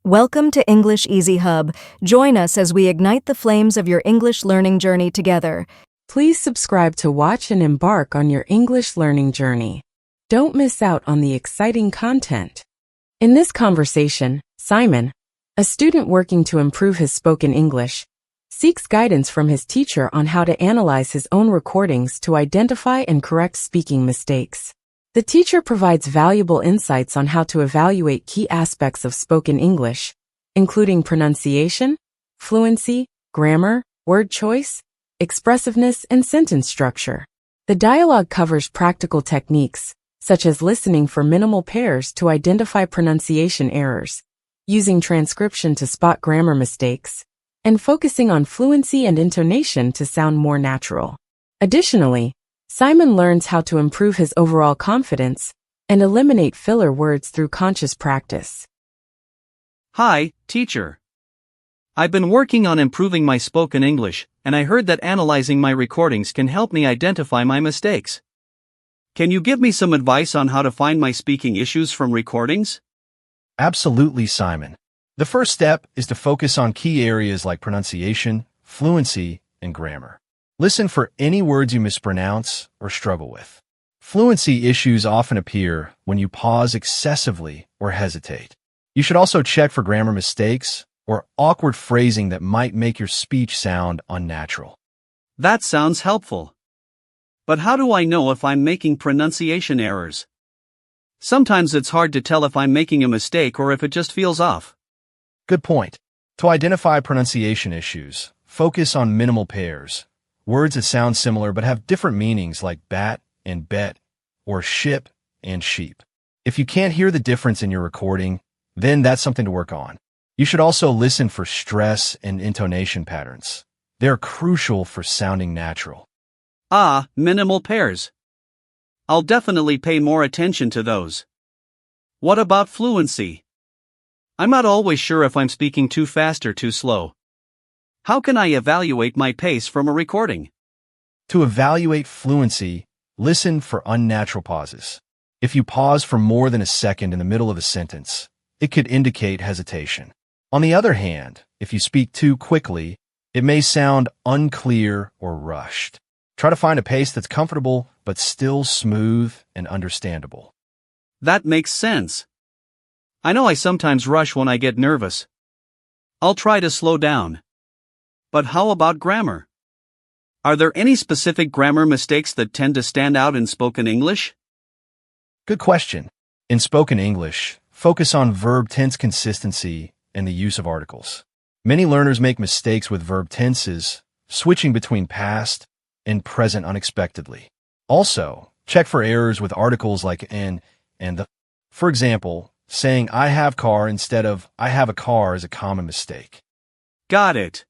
Welcome to English Easy Hub. Join us as we ignite the flames of your English learning journey together. Please subscribe to watch and embark on your English learning journey. Don't miss out on the exciting content. In this conversation, Simon, a student working to improve his spoken English, seeks guidance from his teacher on how to analyze his own recordings to identify and correct speaking mistakes. The teacher provides valuable insights on how to evaluate key aspects of spoken English, including pronunciation, fluency, grammar, word choice, expressiveness, and sentence structure. The dialogue covers practical techniques, such as listening for minimal pairs to identify pronunciation errors, using transcription to spot grammar mistakes, and focusing on fluency and intonation to sound more natural. Additionally, Simon learns how to improve his overall confidence and eliminate filler words through conscious practice. Hi, teacher. I've been working on improving my spoken English, and I heard that analyzing my recordings can help me identify my mistakes. Can you give me some advice on how to find my speaking issues from recordings? Absolutely, Simon. The first step is to focus on key areas like pronunciation, fluency, and grammar. Listen for any words you mispronounce or struggle with. Fluency issues often appear when you pause excessively or hesitate. You should also check for grammar mistakes or awkward phrasing that might make your speech sound unnatural. That sounds helpful. But how do I know if I'm making pronunciation errors? Sometimes it's hard to tell if I'm making a mistake or if it just feels off. Good point. To identify pronunciation issues, focus on minimal pairs. Words that sound similar but have different meanings like bat and bet or ship and sheep. If you can't hear the difference in your recording, then that's something to work on. You should also listen for stress and intonation patterns. They're crucial for sounding natural. Minimal pairs. I'll definitely pay more attention to those. What about fluency? I'm not always sure if I'm speaking too fast or too slow. How can I evaluate my pace from a recording? To evaluate fluency, listen for unnatural pauses. If you pause for more than a second in the middle of a sentence, it could indicate hesitation. On the other hand, if you speak too quickly, it may sound unclear or rushed. Try to find a pace that's comfortable but still smooth and understandable. That makes sense. I know I sometimes rush when I get nervous. I'll try to slow down. But how about grammar? Are there any specific grammar mistakes that tend to stand out in spoken English? Good question. In spoken English, focus on verb tense consistency and the use of articles. Many learners make mistakes with verb tenses, switching between past and present unexpectedly. Also, check for errors with articles like and the. For example, saying I have car instead of I have a car is a common mistake. Got it.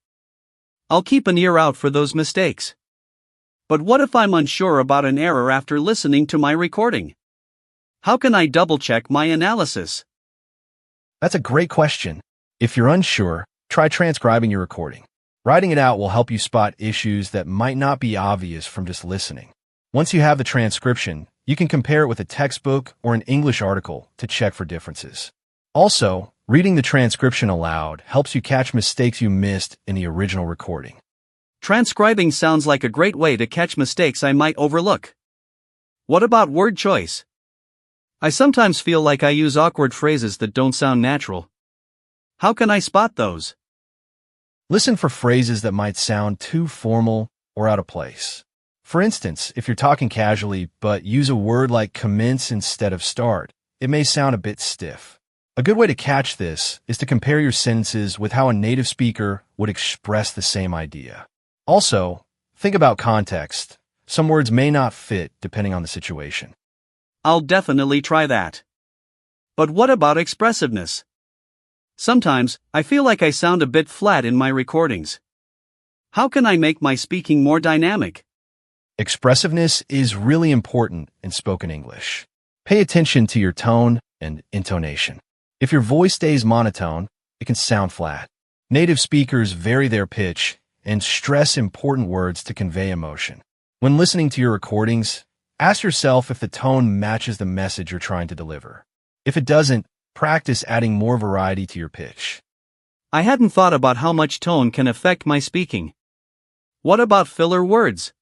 I'll keep an ear out for those mistakes. But what if I'm unsure about an error after listening to my recording? How can I double-check my analysis? That's a great question. If you're unsure, try transcribing your recording. Writing it out will help you spot issues that might not be obvious from just listening. Once you have the transcription, you can compare it with a textbook or an English article to check for differences. Also, reading the transcription aloud helps you catch mistakes you missed in the original recording. Transcribing sounds like a great way to catch mistakes I might overlook. What about word choice? I sometimes feel like I use awkward phrases that don't sound natural. How can I spot those? Listen for phrases that might sound too formal or out of place. For instance, if you're talking casually but use a word like commence instead of start, it may sound a bit stiff. A good way to catch this is to compare your sentences with how a native speaker would express the same idea. Also, think about context. Some words may not fit depending on the situation. I'll definitely try that. But what about expressiveness? Sometimes, I feel like I sound a bit flat in my recordings. How can I make my speaking more dynamic? Expressiveness is really important in spoken English. Pay attention to your tone and intonation. If your voice stays monotone, it can sound flat. Native speakers vary their pitch and stress important words to convey emotion. When listening to your recordings, ask yourself if the tone matches the message you're trying to deliver. If it doesn't, Practice adding more variety to your pitch. I hadn't thought about how much tone can affect my speaking. What about filler words?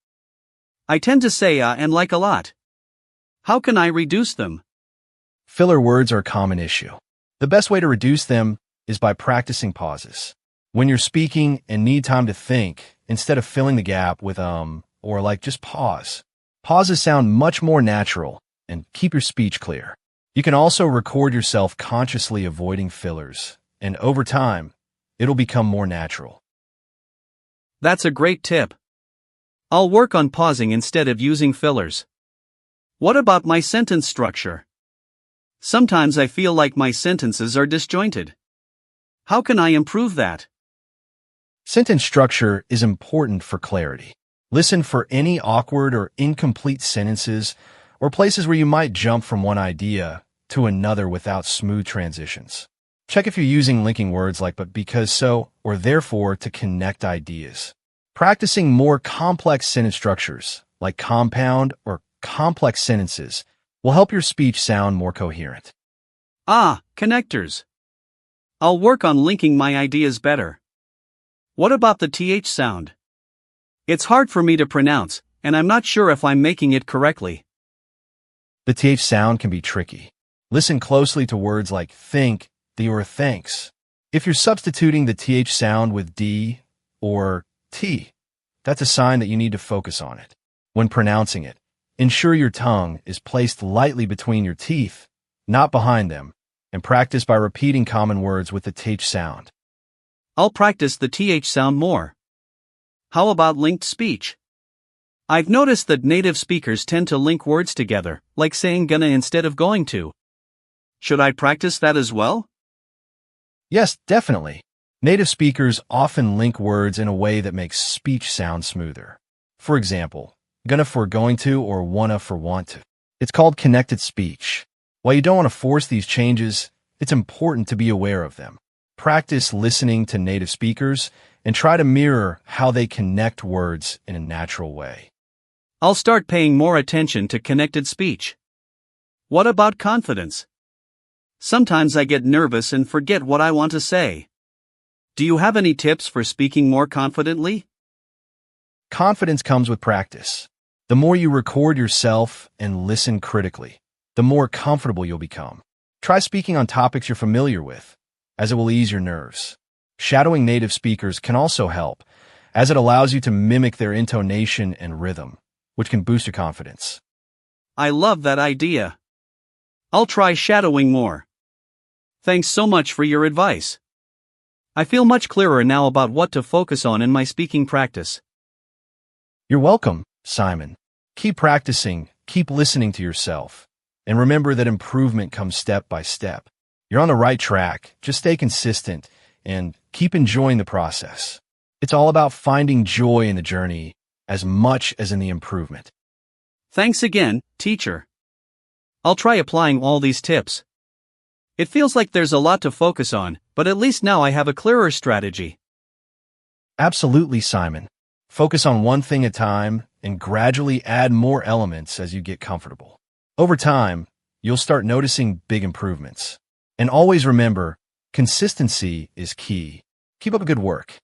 I tend to say and like a lot. How can I reduce them? Filler words are a common issue. The best way to reduce them is by practicing pauses. When you're speaking and need time to think, instead of filling the gap with or like, just pause. Pauses sound much more natural and keep your speech clear. You can also record yourself consciously avoiding fillers, and over time, it'll become more natural. That's a great tip. I'll work on pausing instead of using fillers. What about my sentence structure? Sometimes I feel like my sentences are disjointed. How can I improve that? Sentence structure is important for clarity. Listen for any awkward or incomplete sentences or places where you might jump from one idea to another without smooth transitions. Check if you're using linking words like but, because, so, or therefore to connect ideas. Practicing more complex sentence structures, like compound or complex sentences, will help your speech sound more coherent. Connectors. I'll work on linking my ideas better. What about the TH sound? It's hard for me to pronounce, and I'm not sure if I'm making it correctly. The TH sound can be tricky. Listen closely to words like think, or thanks. If you're substituting the TH sound with D or T, that's a sign that you need to focus on it. When pronouncing it, ensure your tongue is placed lightly between your teeth, not behind them, and practice by repeating common words with the TH sound. I'll practice the TH sound more. How about linked speech? I've noticed that native speakers tend to link words together, like saying gonna instead of going to. Should I practice that as well? Yes, definitely. Native speakers often link words in a way that makes speech sound smoother. For example, gonna for going to or wanna for want to. It's called connected speech. While you don't want to force these changes, it's important to be aware of them. Practice listening to native speakers and try to mirror how they connect words in a natural way. I'll start paying more attention to connected speech. What about confidence? Sometimes I get nervous and forget what I want to say. Do you have any tips for speaking more confidently? Confidence comes with practice. The more you record yourself and listen critically, the more comfortable you'll become. Try speaking on topics you're familiar with, as it will ease your nerves. Shadowing native speakers can also help, as it allows you to mimic their intonation and rhythm, which can boost your confidence. I love that idea. I'll try shadowing more. Thanks so much for your advice. I feel much clearer now about what to focus on in my speaking practice. You're welcome, Simon. Keep practicing, keep listening to yourself, and remember that improvement comes step by step. You're on the right track, just stay consistent, and keep enjoying the process. It's all about finding joy in the journey as much as in the improvement. Thanks again, teacher. I'll try applying all these tips. It feels like there's a lot to focus on, but at least now I have a clearer strategy. Absolutely, Simon. Focus on one thing at a time and gradually add more elements as you get comfortable. Over time, you'll start noticing big improvements. And always remember, consistency is key. Keep up good work.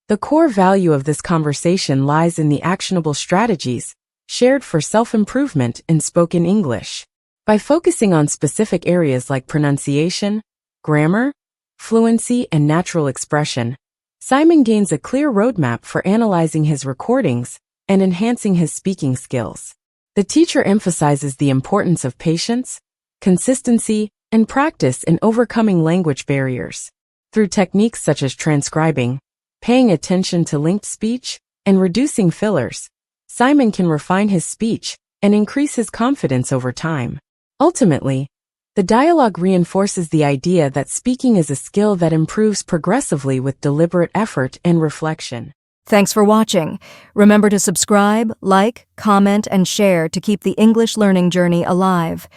The core value of this conversation lies in the actionable strategies shared for self-improvement in spoken English. By focusing on specific areas like pronunciation, grammar, fluency, and natural expression, Simon gains a clear roadmap for analyzing his recordings and enhancing his speaking skills. The teacher emphasizes the importance of patience, consistency, and practice in overcoming language barriers. Through techniques such as transcribing, paying attention to linked speech, and reducing fillers, Simon can refine his speech and increase his confidence over time. Ultimately, the dialogue reinforces the idea that speaking is a skill that improves progressively with deliberate effort and reflection. Thanks for watching. Remember to subscribe, like, comment, and share to keep the English learning journey alive.